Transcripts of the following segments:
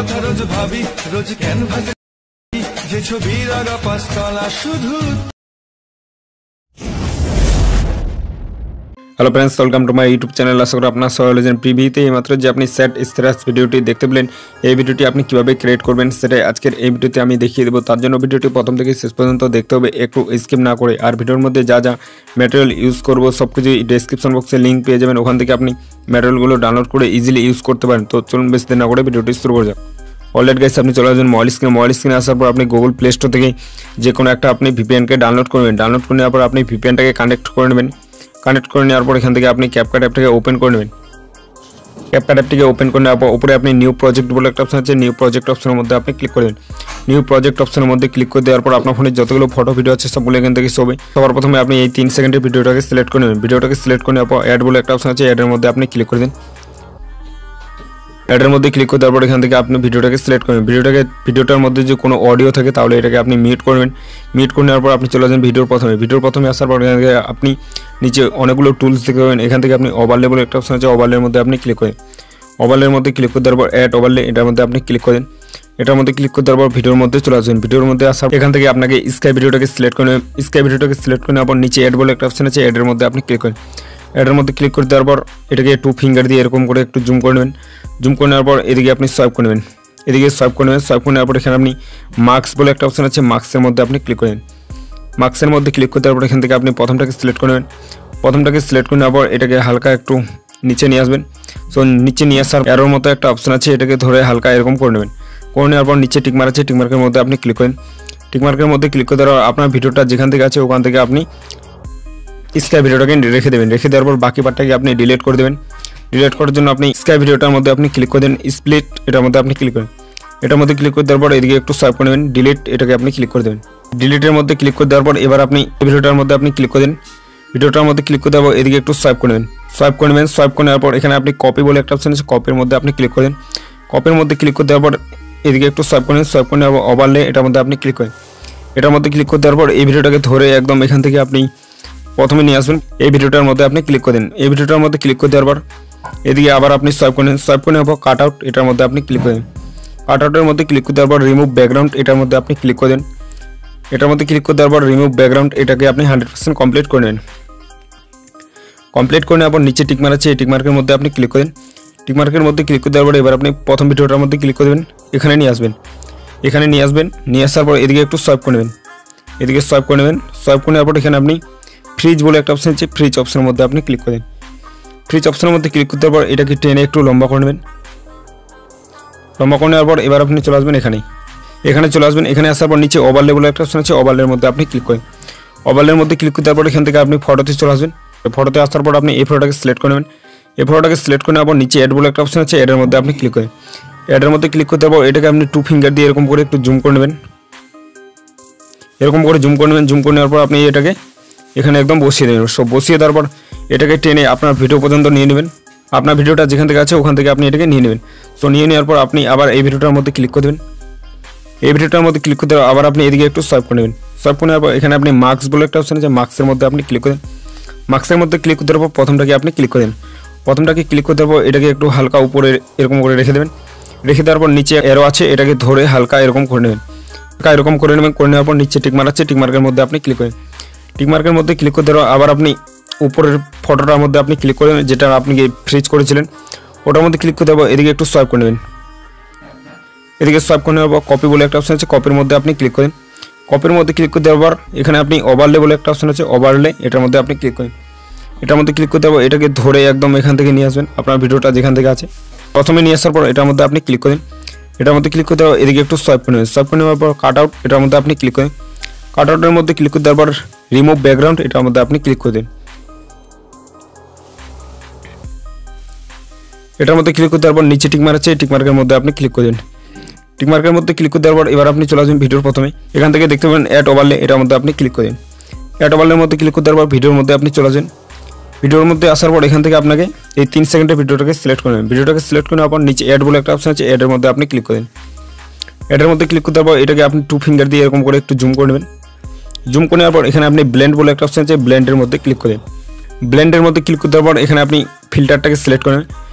কথা রোজ ভাবি, রোজ ক্যানভাসে যে ছবির আগা পাঁচতলা শুধু। Hello friends, welcome to my YouTube channel. আশা করি আপনার সবাই হলেন। প্রিভিউতে এইমাত্র যে আপনি স্যাট স্ট্যাটাস ভিডিওটি দেখতে পেলেন, এই ভিডিওটি আপনি কীভাবে ক্রিয়েট করবেন সেটাই আজকের এই ভিডিওতে আমি দেখিয়ে দেবো। তার জন্য ভিডিওটি প্রথম থেকে শেষ পর্যন্ত দেখতে হবে, একটু স্কিপ না করে। আর ভিডিওর মধ্যে যা যা ম্যাটেরিয়াল ইউজ করবো সব কিছু ডেসক্রিপশন বক্সে লিঙ্ক পেয়ে যাবেন, ওখান থেকে আপনি ম্যাটেরিয়ালগুলো ডাউনলোড করে ইজিলি ইউজ করতে পারেন। তো চলুন বেশি দেরি না করে ভিডিওটি শুরু করে যাক। অলরেডি গাইস, আপনি চলে আসবেন মোবাইল স্ক্রিনে আসার পর আপনি গুগল প্লে স্টোর থেকে যে কোনো একটা আপনি ভিপিএনকে ডাউনলোড করবেন। ডাউনলোড করে নেওয়ার পর আপনি ভিপিএনটাকে কানেক্ট করে নেবেন। কানেক্ট করে নেওয়ার পর এখান থেকে আপনি ক্যাপকাট অ্যাপটাকে ওপেন করে নেবেন। ক্যাপকাট অ্যাপটিকে ওপেন করে নেওয়ার পর উপরে আপনি নিউ প্রজেক্ট বলে একটা অপশন আছে, নিউ প্রজেক্ট অপশনের মধ্যে আপনি ক্লিক করবেন। নিউ প্রজেক্ট অপশনের মধ্যে ক্লিক করে দেওয়ার পর আপনার ফোনে যতগুলো ফটো ভিডিও আছে সবগুলো এখান থেকে শোবে। সবার প্রথমে আপনি এই 3 সেকেন্ডের ভিডিওটাকে সিলেক্ট করে নেবেন। ভিডিওটাকে সিলেক্ট করে নেওয়ার পর অ্যাড বলে একটা অপশন আছে, অ্যাডের মধ্যে আপনি ক্লিক করে দিন। অ্যাডের মধ্যে ক্লিক করে দেওয়ার পর এখান থেকে আপনি ভিডিওটাকে সিলেক্ট করবেন। ভিডিওটার মধ্যে যে কোনো অডিও থাকে তাহলে এটাকে আপনি মিউট করবেন। মিউট করে নেওয়ার পর আপনি চলে যাবেন ভিডিওর প্রথমে আসার পর এখান থেকে আপনি নিচে অনেকগুলো টুলস দেখতে পাবেন। এখান থেকে আপনি ওভারলে বলে একটা অপশন আছে, ওভারলের মধ্যে আপনি ক্লিক করেন। ওভারলের মধ্যে ক্লিক করে দেওয়ার পর অ্যাড ওভারলে, এটার মধ্যে আপনি ক্লিক করেন। এটার মধ্যে ক্লিক করে দেওয়ার পর ভিডিওর মধ্যে চলে আসবেন। ভিডিওর মধ্যে আসার এখান থেকে আপনাকে স্কাই ভিডিওটাকে সিলেক্ট করে নেবেন। স্কাই ভিডিওটাকে সিলেক্ট করে নেওয়ার পর নিচে অ্যাড বলে একটা অপশন আছে, অ্যাডের মধ্যে আপনি ক্লিক করেন। এটার মধ্যে ক্লিক করে দেওয়ার পর এটাকে 2 ফিঙ্গার দিয়ে এরকম করে একটু জুম করে নেবেন। জুম করে নেওয়ার পর এদিকে আপনি সোয়াইপ করে নেবেন। সোয়াইপ করে নেওয়ার পর এখানে আপনি মার্কস বলে একটা অপশন আছে, মার্কসের মধ্যে আপনি ক্লিক করেন। মার্কসের মধ্যে ক্লিক করে দেওয়ার পর এখান থেকে আপনি প্রথমটাকে সিলেক্ট করে নেবেন। প্রথমটাকে সিলেক্ট করে নেওয়ার পর এটাকে হালকা একটু নিচে নিয়ে আসবেন। সো নিচে নিয়ে আসার অ্যারোর মতো একটা অপশন আছে, এটাকে ধরে হালকা এরকম করে নেবেন। করে নেওয়ার পর নিচে টিকমার্ক আছে, টিকমার্কের মধ্যে আপনি ক্লিক করেন। টিকমার্কের মধ্যে ক্লিক করে দেওয়ার আপনার ভিডিওটা যেখান থেকে আছে ওখান থেকে আপনি স্কাই ভিডিওটাকে রেখে দেবেন। রেখে দেওয়ার পর বাকি পার্টটাকে আপনি ডিলিট করে দেবেন। ডিলিট করার জন্য আপনি স্কাই ভিডিওটার মধ্যে আপনি ক্লিক করে দেন, স্প্লিট এটার মধ্যে আপনি ক্লিক করেন। এটার মধ্যে ক্লিক করে দেওয়ার পর এদিকে একটু সোয়াইপ করে নেবেন, ডিলিট এটাকে আপনি ক্লিক করে দেবেন। ডিলিটের মধ্যে ক্লিক করে দেওয়ার পর এবার আপনি ভিডিওটার মধ্যে আপনি ক্লিক করে দেন। ভিডিওটার মধ্যে ক্লিক করে দেওয়ার পর এদিকে একটু সোয়াইপ করে নেবেন। সোয়াইপ করে নেওয়ার পর এখানে আপনি কপি বলে একটা অপশন আছে, কপির মধ্যে আপনি ক্লিক করেন। কপির মধ্যে ক্লিক করে দেওয়ার পর এদিকে একটু সোয়াইপ করে নেওয়ার পর ওভারলে এটার মধ্যে আপনি ক্লিক করেন। এটার মধ্যে ক্লিক করে দেওয়ার পর এই ভিডিওটাকে ধরে একদম এখান থেকে আপনি প্রথমে নিয়ে আসবেন। এই ভিডিওটার মধ্যে আপনি ক্লিক করে দেন। এই ভিডিওটার মধ্যে ক্লিক করে দেওয়ার পর এদিকে আবার আপনি সোয়াইপ করে নেওয়ার পর কাট আউট এটার মধ্যে আপনি ক্লিক করেন। কাট আউটের মধ্যে ক্লিক করে দেওয়ার পর রিমুভ ব্যাকগ্রাউন্ড এটার মধ্যে আপনি ক্লিক করে দেন। এটার মধ্যে ক্লিক করে দেওয়ার পর রিমুভ ব্যাকগ্রাউন্ড এটাকে আপনি 100% কমপ্লিট করে নেন। কমপ্লিট করে নেওয়ার পর নিচে টিকমার্ক আছে, এই টিকমার্কের মধ্যে আপনি ক্লিক করেন। টিকমার্কের মধ্যে ক্লিক করে দেওয়ার পর এবার আপনি প্রথম ভিডিওটার মধ্যে ক্লিক করে দেবেন। এখানে নিয়ে আসবেন। নিয়ে আসার পর এদিকে একটু সোয়াইপ করে নেবেন। সোয়াইপ করে নেওয়ার পর এখানে আপনি ফ্রিজ বলে একটা অপশন আছে, ফ্রিজ অপশনের মধ্যে আপনি ক্লিক করেন। ফ্রিজ অপশনের মধ্যে ক্লিক করতে পর এটাকে টেনে একটু লম্বা করে নেবেন। লম্বা করে নেওয়ার পর এবার আপনি চলে আসবেন এখানে আসার পর নিচে ওভারলে বলে একটা অপশন আছে, ওভারলের মধ্যে আপনি ক্লিক করেন। ওভারলের মধ্যে ক্লিক করতে পর এখান থেকে আপনি ফটোতে চলে আসবেন। ফটোতে আসার পর আপনি এই ফটোটাকে সিলেক্ট করে নেবেন। এই ফটোটাকে সিলেক্ট করে নেওয়ার পর নিচে অ্যাড বলে একটা অপশন আছে, অ্যাডের মধ্যে আপনি ক্লিক করেন। অ্যাডের মধ্যে ক্লিক করতে পর এটাকে আপনি 2 ফিঙ্গার দিয়ে এরকম করে একটু জুম করে নেবেন। জুম করে নেওয়ার পর আপনি এটাকে এখানে একদম বসিয়ে দেবেন। সব বসিয়ে দেওয়ার পর এটাকে টেনে আপনার ভিডিও পর্যন্ত নিয়ে নেবেন। আপনার ভিডিওটা যেখান থেকে আছে ওখান থেকে আপনি এটাকে নিয়ে নেবেন। সো নিয়ে নেওয়ার পর আপনি আবার এই ভিডিওটার মধ্যে ক্লিক করে দেবেন। এই ভিডিওটার মধ্যে ক্লিক করতে আবার আপনি এদিকে একটু সোয়াইপ করে নেবেন। সোয়াইপ করে নেওয়ার পর এখানে আপনি মার্কস বলে একটা অপশন আছে, মার্কসের মধ্যে আপনি ক্লিক করেন। মার্কসের মধ্যে ক্লিক করতে পর প্রথমটাকে আপনি ক্লিক করেন। প্রথমটাকে ক্লিক করতে পর এটাকে একটু হালকা উপরে এরকম করে রেখে দেবেন। রেখে দেওয়ার পর নিচে অ্যারো আছে, এটাকে ধরে হালকা এরকম করে নেবেন। করে নেওয়ার পর নিচে টিকমার্ক আছে, টিকমার্কের মধ্যে আপনি ক্লিক করেন। টিকমার্কের মধ্যে ক্লিক করতে আবার আপনি উপরের ফটোটার মধ্যে আপনি ক্লিক করেন, যেটা আপনি ফ্রিজ করেছিলেন ওটার মধ্যে ক্লিক করতে হবে। এদিকে একটু সোয়াইপ করে নেবেন। সোয়াইপ করে নেওয়ার পর কপি বলে একটা অপশন আছে, কপির মধ্যে আপনি ক্লিক করেন। কপির মধ্যে ক্লিক করতে দেওয়ার এখানে আপনি ওভারলে বলে একটা অপশন আছে, ওভারলে এটার মধ্যে আপনি ক্লিক করেন। এটার মধ্যে ক্লিক করতে হবে, এটাকে ধরে একদম এখান থেকে নিয়ে আসবেন আপনার ভিডিওটা যেখান থেকে আছে। প্রথমে নিয়ে আসার পর এটার মধ্যে আপনি ক্লিক করেন। এটার মধ্যে ক্লিক করতে হবে, এদিকে একটু সোয়াইপ করে নেবেন। সোয়াইপ করে নেওয়ার পর কাট আউট এটার মধ্যে আপনি ক্লিক করেন। কাট আউটের মধ্যে ক্লিক করে দেওয়ার পর রিমুভ ব্যাকগ্রাউন্ড এটার মধ্যে আপনি ক্লিক করে দেন। এটার মধ্যে ক্লিক করে দেওয়ার পর নিচে টিকমার্ক আছে, টিকমার্কের মধ্যে আপনি ক্লিক করে দেন। টিকমার্কের মধ্যে ক্লিক করে দেওয়ার পর এবার আপনি চলে আসবেন ভিডিওর প্রথমে। এখান থেকে দেখতে পাবেন অ্যাড ওভারলে, এটার মধ্যে আপনি ক্লিক করেন। অ্যাড ওভারলের মধ্যে ক্লিক করে দেওয়ার পর ভিডিওর মধ্যে আপনি চলে আসবেন। ভিডিওর মধ্যে আসার পর এখান থেকে আপনাকে এই 3 সেকেন্ডের ভিডিওটাকে সিলেক্ট করে নেবেন। ভিডিওটাকে সিলেক্ট করে নেওয়ার পর নিচে অ্যাড বলে একটা অপশন আছে, অ্যাডের মধ্যে আপনি ক্লিক করেন। অ্যাডের মধ্যে ক্লিক করতে পর এটাকে আপনি 2 ফিঙ্গার দিয়ে এরকম করে একটু জুম করে নেবেন। জুম করে নেওয়ার পর এখানে আপনি ব্লেন্ড বলে একটা অপশন আছে, ব্লেন্ডের মধ্যে ক্লিক করেন। ব্লেন্ডের মধ্যে ক্লিক করতে পর এখানে আপনি ফিল্টারটাকে সিলেক্ট করেন।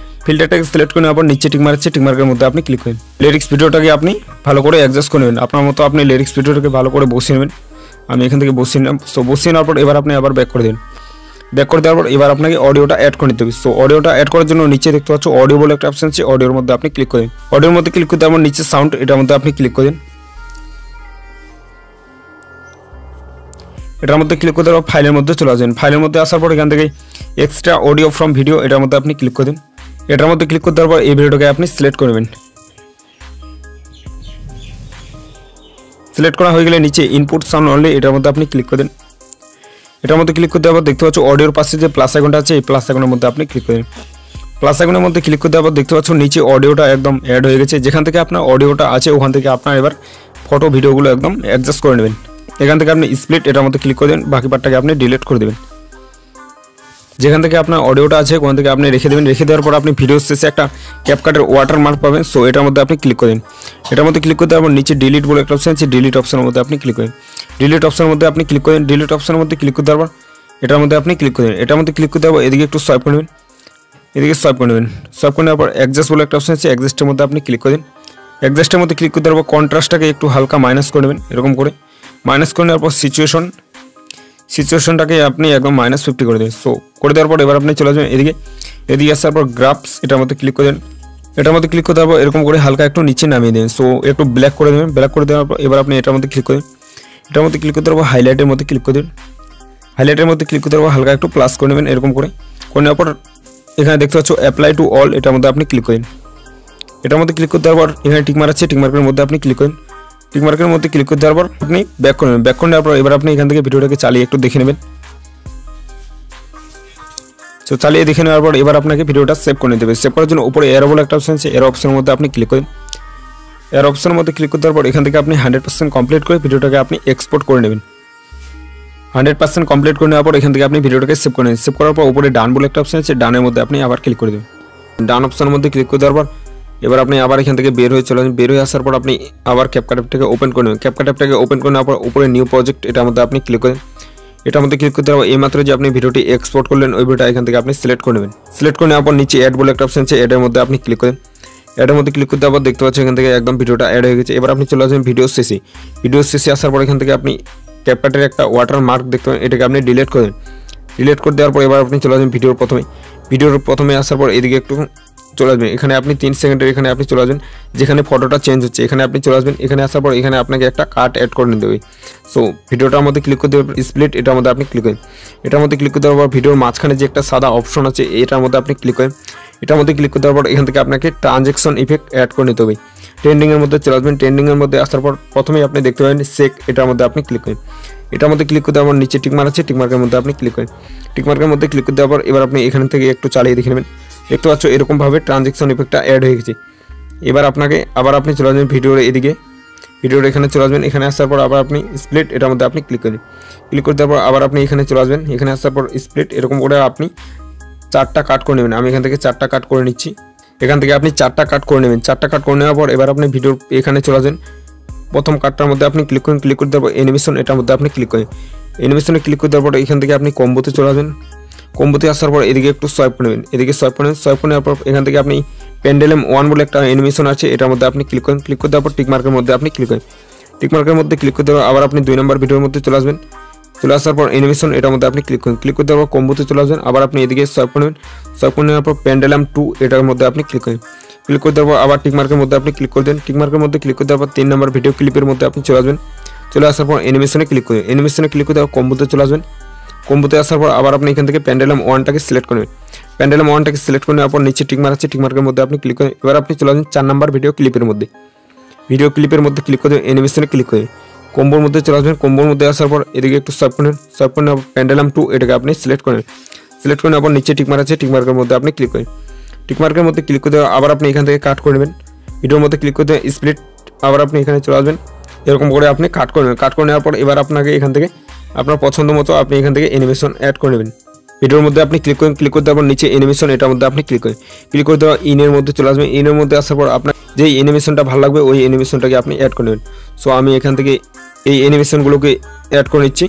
ফিল্টারটাকে সিলেক্ট করে নেওয়ার পর নিচে টিক মারছে, টিক মার্কের মধ্যে আপনি ক্লিক করেন। লিরিক্স ভিডিওটাকে আপনি ভালো করে অ্যাডজাস্ট করে নেবেন, আপনার মতো আপনি লিরিক্স ভিডিওটাকে ভালো করে বসিয়ে নেবেন। আমি এখান থেকে বসিয়ে নিলাম। সো বসিয়ে নেওয়ার পর এবার আপনি আবার ব্যাক করে দেবেন। ব্যাক করে দেওয়ার পর এবার আপনাকে অডিওটা অ্যাড করে নিতে হবে। সো অডিওটা অ্যাড করার জন্য নিচে দেখতে পাচ্ছ অডিও বলে একটা অপশন আছে, অডিওর মধ্যে আপনি ক্লিক করেন। অডিওর মধ্যে ক্লিক করতে আমার নিচে সাউন্ড, এটার মধ্যে আপনি ক্লিক করেন। এটার মধ্যে ক্লিক করতে পারবো, ফাইলের মধ্যে চলে আসবেন। ফাইলের মধ্যে আসার পর এখান থেকে এক্সট্রা অডিও ফ্রম ভিডিও, এটার মধ্যে আপনি ক্লিক করেন। এটার মধ্যে ক্লিক করতে পারবো, এই ভিডিওটাকে আপনি সিলেক্ট করবেন। সিলেক্ট করা হয়ে গেলে নিচে ইনপুট সাউন্ড অনলি, এটার মধ্যে আপনি ক্লিক করেন। এটার মধ্যে ক্লিক করতে পারবো, দেখতে পাচ্ছ অডিওর পাশে যে প্লাস আইকনটা আছে, এই প্লাস আইকনের মধ্যে আপনি ক্লিক করেন। প্লাস আইকনের মধ্যে ক্লিক করতে পারবো, দেখতে পাচ্ছ নিচে অডিওটা একদম অ্যাড হয়ে গেছে। যেখান থেকে আপনার অডিওটা আছে ওখান থেকে আপনার এবার ফটো ভিডিওগুলো একদম অ্যাডজাস্ট করে নেবেন। এখান থেকে আপনি স্প্লিট, এটার মধ্যে ক্লিক করে দেবেন, বাকি পার্টটাকে আপনি ডিলিট করে দেবেন। যেখান থেকে আপনার অডিওটা আছে ওখান থেকে আপনি রেখে দেবেন। রেখে দেওয়ার পর আপনি ভিডিও শেষে একটা ক্যাপকাটের ওয়াটারমার্ক পাবেন। সো এটার মধ্যে আপনি ক্লিক করেন। এটার মধ্যে ক্লিক করতে পারবেন, নিচে ডিলিট বলে একটা অপশন আছে, ডিলিট অপশনের মধ্যে আপনি ক্লিক করেন। ডিলিট অপশনের মধ্যে আপনি ক্লিক করেন। ডিলিট অপশনের মধ্যে ক্লিক করতে পারবেন, এটার মধ্যে আপনি ক্লিক করেন। এটার মধ্যে ক্লিক করতে পারবো, এদিকে একটু সোয়াইপ করে নেবেন, এদিকে সোয়াইপ করে নেবেন। সোয়াইপ করে নেওয়ার পর অ্যাডজাস্ট বলে একটা অপশন আছে, অ্যাডজাস্টের মধ্যে আপনি ক্লিক করেন। অ্যাডজাস্টের মধ্যে ক্লিক করতে পারবো, কন্ট্রাস্টটাকে একটু হালকা মাইনাস করে নেবেন, এরকম করে মাইনাস করে নেওয়ার পর সিচুয়েশনটাকে আপনি একদম -50 করে দেবেন। সো করে দেওয়ার পর এবার আপনি চলে যাবেন এদিকে আসার পর গ্রাফস, এটার মধ্যে ক্লিক করেন। এটার মধ্যে ক্লিক করতে পারবো, এরকম করে হালকা একটু নিচে নামিয়ে দেবেন। সো একটু ব্ল্যাক করে দেবেন। ব্ল্যাক করে দেওয়ার পর এবার আপনি এটার মধ্যে ক্লিক করেন। এটার মধ্যে ক্লিক করতে পারবো, হাইলাইটের মধ্যে ক্লিক করে দেবেন। হাইলাইটের মধ্যে ক্লিক করতে পারবো, হালকা একটু প্লাস করে নেবেন, এরকম করে নেওয়ার পর এখানে দেখতে পাচ্ছ অ্যাপ্লাই টু অল, এটার মধ্যে আপনি ক্লিক করেন। এটার মধ্যে ক্লিক করতে পারবো, এখানে টিক মার্ক আছে, টিক মার্কের মধ্যে আপনি ক্লিক করেন। টিক মার্কের মধ্যে ক্লিক করতে দেওয়ার পর আপনি ব্যাক করে নেবেন। ব্যাক করে নেওয়ার পর এবার আপনি এখান থেকে ভিডিওটাকে চালিয়ে একটু দেখে নেবেন। সো চালিয়ে দেখে নেওয়ার পর এবার আপনাকে ভিডিওটা সেভ করে নিতে হবে। সেভ করার জন্য উপরে এরো বলে একটা অপশন আছে, এরো অপশনের মধ্যে আপনি ক্লিক করেন। এরো অপশনের মধ্যে ক্লিক করতে পর এখান থেকে আপনি 100% কমপ্লিট করে ভিডিওটাকে আপনি এক্সপোর্ট করে নেবেন। 100% কমপ্লিট করে নেওয়ার পর এখান থেকে আপনি ভিডিওটাকে সেভ করে নেবেন। সেভ করার পর উপরে ডান বলে একটা অপশন আছে, ডানের মধ্যে আপনি আবার ক্লিক করে দেবেন। ডান অপশনের মধ্যে ক্লিক করে দেওয়ার পর এবার আপনি আবার এখান থেকে বের হয়ে চলে আসবেন। বের হয়ে আসার পর আপনি আবার ক্যাপকাট অ্যাপটাকে ওপেন করে নেবেন। ক্যাপকাট অ্যাপটাকে ওপেন করে নেওয়ার পর উপরে নিউ প্রজেক্ট, এটার মধ্যে আপনি ক্লিক করেন। এটার মধ্যে ক্লিক করতে হবে, এইমাত্র যে আপনি ভিডিওটি এক্সপোর্ট করলেন ওই ভিডিওটা এখান থেকে আপনি সিলেক্ট করে নেবেন। সিলেক্ট করে নেওয়ার পর নিচে অ্যাড বলে একটা অপশন আছে, অ্যাডের মধ্যে আপনি ক্লিক করেন। অ্যাডের মধ্যে ক্লিক করতে আবার দেখতে পাচ্ছেন এখান থেকে একদম ভিডিওটা অ্যাড হয়ে গেছে। এবার আপনি চলে আসবেন ভিডিও শেষে। ভিডিও শেষে আসার পর এখান থেকে আপনি ক্যাপকাটের একটা ওয়াটার মার্ক দেখতে পাবেন, এটাকে আপনি ডিলিট করেন। ডিলিট করে দেওয়ার পর এবার আপনি চলে আসবেন ভিডিওর প্রথমে আসার পর এদিকে একটু চলে আসবেন। এখানে আপনি 3 সেকেন্ডের এখানে আপনি চলে আসবেন, যেখানে ফটোটা চেঞ্জ হচ্ছে এখানে আপনি চলে আসবেন। এখানে আসার পর এখানে আপনাকে একটা কাট অ্যাড করে নিতে হবে। সো ভিডিওটার মধ্যে ক্লিক করতে হবে, স্প্লিট, এটার মধ্যে আপনি ক্লিক করেন। এটার মধ্যে ক্লিক করতে দেওয়ার পর ভিডিওর মাঝখানে যে একটা সাদা অপশন আছে এটার মধ্যে আপনি ক্লিক করেন। এটার মধ্যে ক্লিক করতে দেওয়ার পর এখান থেকে আপনাকে ট্রানজ্যাকশন ইফেক্ট অ্যাড করে নিতে হবে। ট্রেন্ডিংয়ের মধ্যে চলে আসবেন। ট্রেন্ডিংয়ের মধ্যে আসার পর প্রথমেই আপনি দেখতে পাবেন সেক, এটার মধ্যে আপনি ক্লিক করেন। এটার মধ্যে ক্লিক করতে আমার নিচে টিকমার্ক আছে, টিকমার্কের মধ্যে আপনি ক্লিক করেন। টিকমার্কের মধ্যে ক্লিক করতে দেওয়ার পর এবার আপনি এখান থেকে একটু চালিয়ে দেখে নেবেন। দেখতে পাচ্ছ এরকমভাবে ট্রানজ্যাকশন ইফেক্টটা অ্যাড হয়ে গেছে। এবার আপনি চলে আসবেন ভিডিওর এদিকে, ভিডিওর এখানে চলে আসবেন। এখানে আসার পর আবার আপনি স্প্লিট, এটার মধ্যে আপনি ক্লিক করেন। ক্লিক করতে পর আবার আপনি এখানে চলে আসবেন। এখানে আসার পর স্প্লিট, এরকম করে আপনি 4টা কাট করে নেবেন। আমি এখান থেকে 4টা কাট করে নিচ্ছি। এখান থেকে আপনি 4টা কাট করে নেবেন। 4টা কাট করে নেওয়ার পর এবার আপনি ভিডিওর এখানে চলে আসবেন। প্রথম কাটটার মধ্যে আপনি ক্লিক করেন। ক্লিক করতে পর অ্যানিমেশন, এটার মধ্যে আপনি ক্লিক করেন। অ্যানিমেশনে ক্লিক করতে পর এখান থেকে আপনি কম্বোতে চলে আসবেন। কম্বোতে আসার পর এদিকে একটু সোয়াইপ করে নেবেন। এদিকে সোয়াইপ করে নেওয়ার পর এখান থেকে আপনি পেন্ডেলাম 1 বলে একটা অ্যানিমেশন আছে, এটার মধ্যে আপনি ক্লিক করেন। ক্লিক করে দেওয়ার পর টিকমার্কের মধ্যে আপনি ক্লিক করেন। টিকমার্কের মধ্যে ক্লিক করতে আবার আপনি 2 নম্বর ভিডিওর মধ্যে চলে আসবেন। চলে আসার পর অ্যানিমেশন, এটার মধ্যে আপনি ক্লিক করেন। ক্লিক করতে দেওয়ার পর কম্বোতে চলে আসবেন। আবার আপনি এদিকে সোয়াইপ করে নেবেন। সোয়াইপ করে নেওয়ার পর পেন্ডেলাম 2, এটার মধ্যে আপনি ক্লিক করেন। ক্লিক করে দেওয়ার পর আবার টিকমার্কের মধ্যে আপনি ক্লিক করে দেন। টিকমার্কের মধ্যে ক্লিক করে দেওয়ার পর 3 নম্বর ভিডিও ক্লিপের মধ্যে আপনি চলে আসবেন। চলে আসার পর অ্যানিমেশনে ক্লিক করেন। অ্যানিমেশনে ক্লিক করে দেওয়ার কম্বোতে চলে আসবেন। কম্বোতে আসার পর আবার আপনি এখান থেকে পেন্ডেলাম 1টাকে সিলেক্ট করবেন। পেন্ডেলাম 1টাকে সিলেক্ট করে নেওয়ার পর নিচে টিকমার্ক আছে, টিকমার্কের মধ্যে আপনি ক্লিক করেন। এবার আপনি চলে আসবেন 4 নম্বর ভিডিও ক্লিপের মধ্যে। ভিডিও ক্লিপের মধ্যে ক্লিক করে অ্যানিমেশনে ক্লিক করে কম্বোর মধ্যে চলে আসবেন। কম্বোর মধ্যে আসার পর এদিকে একটু সোয়াইপ করেন। সোয়াইপ করে পেন্ডেলাম 2, এটাকে আপনি সিলেক্ট করেন। সিলেক্ট করে নেওয়ার পর নিচে টিকমার্ক আছে, টিকমার্কের মধ্যে আপনি ক্লিক করেন। টিকমার্কের মধ্যে ক্লিক করে আবার আপনি এখান থেকে কাট করে নেবেন। ভিডিওর মধ্যে ক্লিক করতে স্প্লিট, আবার আপনি এখানে চলে আসবেন। এরকম করে আপনি কাট করে নেবেন। কাট করে নেওয়ার পর এবার আপনাকে এখান থেকে আপনার পছন্দ মতো আপনি এখান থেকে অ্যানিমেশন অ্যাড করে নেবেন। ভিডিওর মধ্যে আপনি ক্লিক করেন। ক্লিক করতে আবার নিচে অ্যানিমেশন, এটার মধ্যে আপনি ক্লিক করেন। ক্লিক করে দেওয়া ইনের মধ্যে চলে আসবেন। ইনের মধ্যে আসার পর আপনার যেই অ্যানিমেশনটা ভালো লাগবে ওই অ্যানিমেশনটাকে আপনি অ্যাড করে নেবেন। সো আমি এখান থেকে এই অ্যানিমেশনগুলোকে অ্যাড করে নিচ্ছি।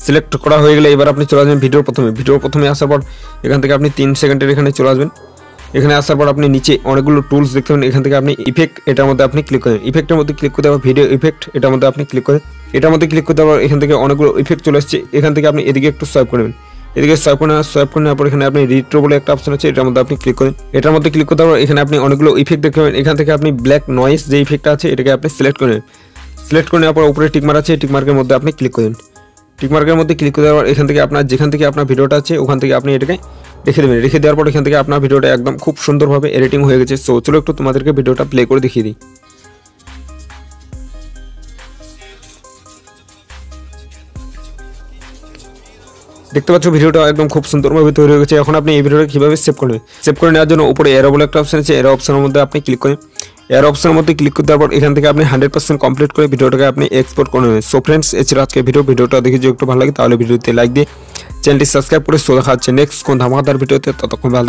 সিলেক্ট করা হয়ে গেলে এবার আপনি চলে আসবেন ভিডিওর প্রথমে আসার পর এখান থেকে আপনি 3 সেকেন্ডের এখানে চলে আসবেন। এখানে আসার পর আপনি নিচে অনেকগুলো টুলস দেখতে পাবেন, এখান থেকে আপনি ইফেক্ট এটার মধ্যে আপনি ক্লিক করেন। ইফেক্টের মধ্যে ক্লিক করতে হবে ভিডিও ইফেক্ট, এটার মধ্যে আপনি ক্লিক করেন। এটার মধ্যে ক্লিক করতে হবে, এখান থেকে অনেকগুলো ইফেক্ট চলে আসছে। এখান থেকে আপনি এদিকে একটু সোয়াইপ করবেন, এদিকে সোয়াইপ করে নেওয়ার পর এখানে আপনি রিট্রো বলে একটা অপশন আছে, এটার মধ্যে আপনি ক্লিক করেন। এটার মধ্যে ক্লিক করতে হবে, এখানে আপনি অনেকগুলো ইফেক্ট দেখতে পাবেন। এখান থেকে আপনি ব্ল্যাক নয়েজ যে ইফেক্টটা আছে এটাকে আপনি সিলেক্ট করে নেওয়ার পর উপরে টিকমার্ক আছে, টিকমার্কের মধ্যে আপনি ক্লিক করেন। টিকমার্কের মধ্যে ক্লিক করে দেওয়ার এখান থেকে আপনার যেখান থেকে আপনার ভিডিওটা আছে ওখান থেকে আপনি এটাকে রেখে দেবেন। রেখে দেওয়ার পর এখান থেকে আপনার ভিডিওটা একদম খুব সুন্দরভাবে এডিটিং হয়ে গেছে। সো চলো একটু তোমাদেরকে ভিডিওটা প্লে করে দেখিয়ে দিই। দেখতে পাচ্ছ ভিডিওটা একদম খুব সুন্দরভাবে তৈরি হয়ে গেছে। এখন আপনি এই ভিডিওটা কীভাবে সেভ করবেন, সেভ করে নেওয়ার জন্য উপরে এরো বলে একটা অপশন আছে, এরো অপশনের মধ্যে আপনি ক্লিক করেন। এর অপশনের মধ্যে ক্লিক করে দেওয়ার পর এখান থেকে আপনি 100% কমপ্লিট করে ভিডিওটাকে আপনি এক্সপোর্ট করে নেবেন। সো ফ্রেন্ডস, এই ছিল আজকে ভিডিওটা দেখে যদি একটু ভালো লাগে তাহলে ভিডিওতে লাইক দিয়ে চ্যানেলটি সাবস্ক্রাইব করে দেখা হচ্ছে নেক্সট কোন ধামাকাদার ভিডিওতে। ততক্ষণ ভালো